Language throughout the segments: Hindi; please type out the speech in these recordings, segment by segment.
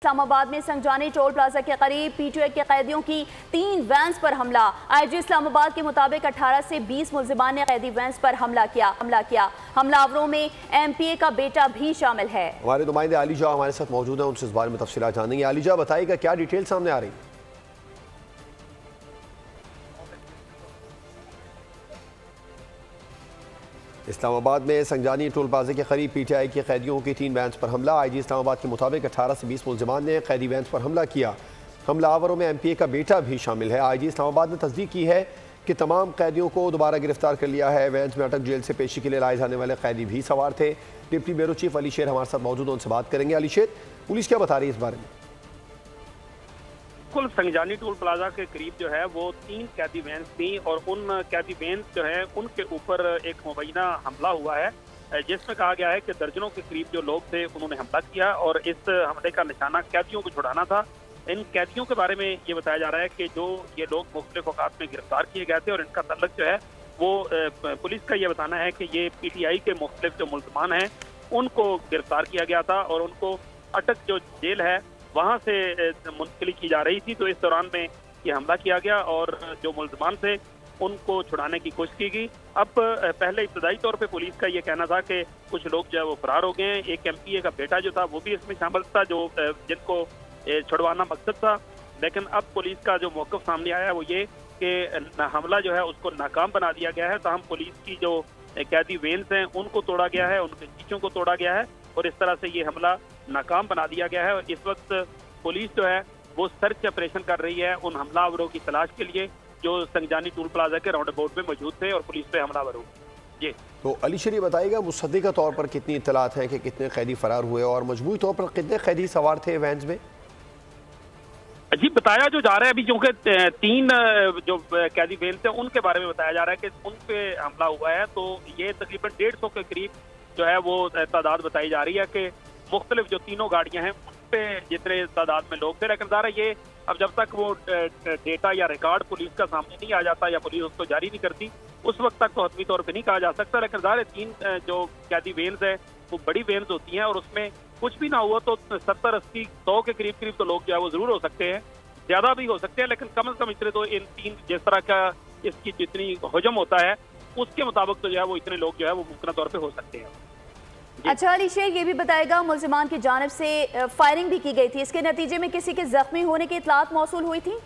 इस्लामाबाद में संजानी टोल प्लाजा के करीब पीटीआई के कैदियों की 3 वैन्स पर हमला। आईजी इस्लामाबाद के मुताबिक 18 से 20 मुल्जिमान ने कैदी वैन्स पर हमला किया। हमलावरों में एमपीए का बेटा भी शामिल है। हमारे नुमाइंदे आलिजा हमारे साथ मौजूद हैं, उनसे इस बारे में तफसीलात जानेंगे। आलिजा, बताइएगा क्या डिटेल सामने आ रही है? इस्लामाबाद में संजानी टोल प्लाजा के करीब पीटीआई के कैदियों की 3 वैन्स पर हमला। आईजी इस्लामाबाद के मुताबिक 18 से 20 मुल्जिमान ने कैदी वैन्स पर हमला किया। हमलावरों में एमपीए का बेटा भी शामिल है। आईजी इस्लामाबाद ने तस्दीक की है कि तमाम कैदियों को दोबारा गिरफ्तार कर लिया है। वैन्स में अटक जेल से पेशी के लिए लाए जाने वाले कैदी भी सवार थे। डिप्टी ब्यूरो चीफ अली शेर हमारे साथ मौजूद, उनसे बात करेंगे। अली शेर, पुलिस क्या बता रही है इस बारे में? संजानी टोल प्लाजा के करीब जो है वो 3 कैदी वैन्स थी और उन कैदी वैन्स जो है उनके ऊपर एक मुबैना हमला हुआ है जिसमें कहा गया है कि दर्जनों के करीब जो लोग थे उन्होंने हमला किया और इस हमले का निशाना कैदियों को छुड़ाना था। इन कैदियों के बारे में ये बताया जा रहा है कि जो ये लोग मुख्तलिफ औकात में गिरफ्तार किए गए थे और इनका तल्लुक जो है वो पुलिस का ये बताना है कि ये पीटीआई के मुख्तलिफ जो मुल्ज़मान हैं उनको गिरफ्तार किया गया था और उनको अटक जो जेल है वहाँ से मुंतकिल की जा रही थी। तो इस दौरान में ये हमला किया गया और जो मुल्ज़मान थे उनको छुड़ाने की कोशिश की गई। अब पहले इब्तदाई तौर पे पुलिस का ये कहना था कि कुछ लोग जो है वो फरार हो गए हैं। एक एमपीए का बेटा जो था वो भी इसमें शामिल था, जो जिनको छुड़वाना मकसद था। लेकिन अब पुलिस का जो मौक़िफ़ सामने आया है वो ये कि हमला जो है उसको नाकाम बना दिया गया है। ताहम पुलिस की जो कैदी वैन्स हैं उनको तोड़ा गया है, उनके शीशों को तोड़ा गया है और इस तरह से ये हमला नाकाम बना दिया गया है। और इस वक्त पुलिस जो है वो सर्च ऑपरेशन कर रही है उन हमलावरों की तलाश के लिए जो संजानी टोल प्लाजा के राउंड अबाउट में मौजूद थे और पुलिस पे हमलावर हुए। जी तो अली शेर बताइएगा मुसद्दिका तौर पर कितनी इत्तलात हैं कि कितने कैदी फरार हुए और मजमूई तौर पर कितने कैदी सवार थे वैन्स में? जी बताया जो जा रहा है अभी, क्योंकि 3 जो कैदी वैन्स हैं उनके बारे में बताया जा रहा है कि उन पे हमला हुआ है। तो ये तकरीबन 150 के करीब जो है वो तादाद बताई जा रही है कि मुख्तलिफ जो 3 गाड़ियां हैं उन पे जितने तादाद में लोग थे। लेकिन ज़ाहिर ये अब जब तक वो डेटा या रिकॉर्ड पुलिस का सामने नहीं आ जाता या पुलिस उसको जारी नहीं करती उस वक्त तक तो हतमी तौर पे नहीं कहा जा सकता। लेकिन ज़ाहिर 3 जो कैदी वैन्स है वो बड़ी वैन्स होती हैं और उसमें कुछ भी ना हुआ तो 70, 80, 100 के करीब तो लोग जो है वो जरूर हो सकते हैं, ज्यादा भी हो सकते हैं। लेकिन कम से कम इतने तो इन 3 जिस तरह का इसकी जितनी हजम होता है उसके मुताबिक तो जो है वो इतने लोग जो है वो मुमकिन तौर पर हो सकते हैं। अच्छा अली शेर, ये भी बताएगा मुल्जिमान की जानिब से फायरिंग भी की गई थी, इसके नतीजे में किसी के जख्मी होने की इतलात मौसूल हुई थी?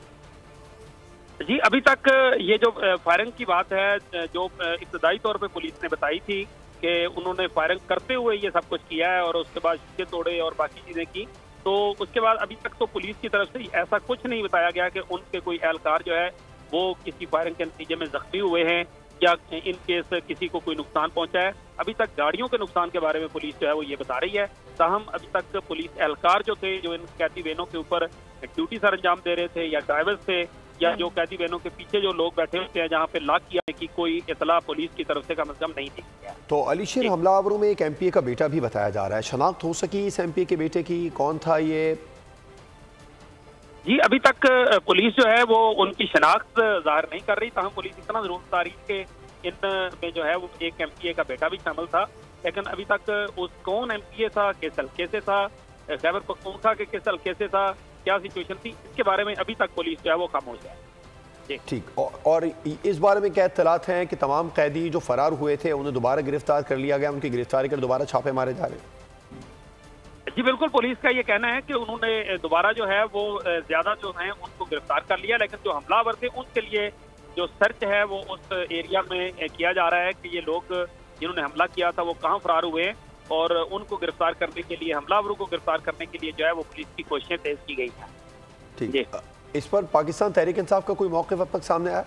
जी अभी तक ये जो फायरिंग की बात है जो इब्तदाई तौर पे पुलिस ने बताई थी कि उन्होंने फायरिंग करते हुए ये सब कुछ किया है और उसके बाद शीशे तोड़े और बाकी चीजें की। तो उसके बाद अभी तक तो पुलिस की तरफ से ऐसा कुछ नहीं बताया गया कि उनके कोई एहलकार जो है वो किसी फायरिंग के नतीजे में जख्मी हुए हैं या इन केस किसी को कोई नुकसान पहुंचा है। अभी तक गाड़ियों के नुकसान के बारे में पुलिस जो है वो ये बता रही है। ताहम अभी तक पुलिस एहलकार जो थे जो इन कैदी वैनों के ऊपर ड्यूटी सर अंजाम दे रहे थे या ड्राइवर्स थे या जो कैदी वैनों के पीछे जो लोग बैठे होते हैं जहाँ पे लॉक किया की कोई इतला पुलिस की तरफ से कम से कम नहीं दी गया। तो अली शेर, हमलावरों में एक एमपीए का बेटा भी बताया जा रहा है, शनाख्त हो सकी इस एमपीए के बेटे की? कौन था ये? जी अभी तक पुलिस जो है वो उनकी शनाख्त जाहिर नहीं कर रही। ताहम पुलिस इतना जरूर बता रही है कि इनमें जो है वो एक एमपीए का बेटा भी शामिल था। लेकिन अभी तक उस कौन एमपीए था, किस हल्के से था, खैबर पख्तूनख्वा के किस हल्के से था, क्या सिचुएशन थी, इसके बारे में अभी तक पुलिस जो है वो खामोश है। ठीक, और इस बारे में क्या इत्तलात हैं कि तमाम कैदी जो फरार हुए थे उन्हें दोबारा गिरफ्तार कर लिया गया, उनकी गिरफ्तारी कर दोबारा छापे मारे जा रहे हैं? जी बिल्कुल, पुलिस का ये कहना है कि उन्होंने दोबारा जो है वो ज्यादा जो है उनको गिरफ्तार कर लिया। लेकिन जो हमलावर थे उनके लिए जो सर्च है वो उस एरिया में किया जा रहा है कि ये लोग जिन्होंने हमला किया था वो कहाँ फरार हुए और उनको गिरफ्तार करने के लिए, हमलावरों को गिरफ्तार करने के लिए जो है वो पुलिस की कोशिशें तेज की गई हैं। ठीक, इस पर पाकिस्तान तहरीक इंसाफ का कोई मौक़िफ़ अब तक सामने आया?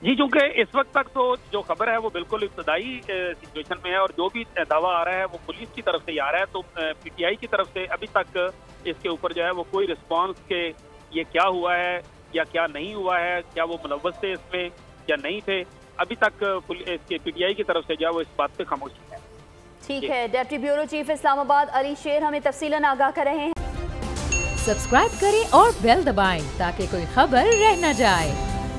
जी चूंकि इस वक्त तक तो जो खबर है वो बिल्कुल इब्तदाई सिचुएशन में है और जो भी दावा आ रहा है वो पुलिस की तरफ से ही आ रहा है। तो पीटीआई की तरफ से अभी तक इसके ऊपर जो है वो कोई रिस्पॉन्स के ये क्या हुआ है या क्या नहीं हुआ है, क्या वो मुलव्वस थे इसमें या नहीं थे, अभी तक इसके पीटीआई की तरफ से जो है वो इस बात पे खामोशी है। ठीक है, deputy bureau chief Islamabad Ali शेर हमें तफसीलन आगाह कर रहे हैं। सब्सक्राइब करें और बेल दबाएं ताकि कोई खबर रह न जाए।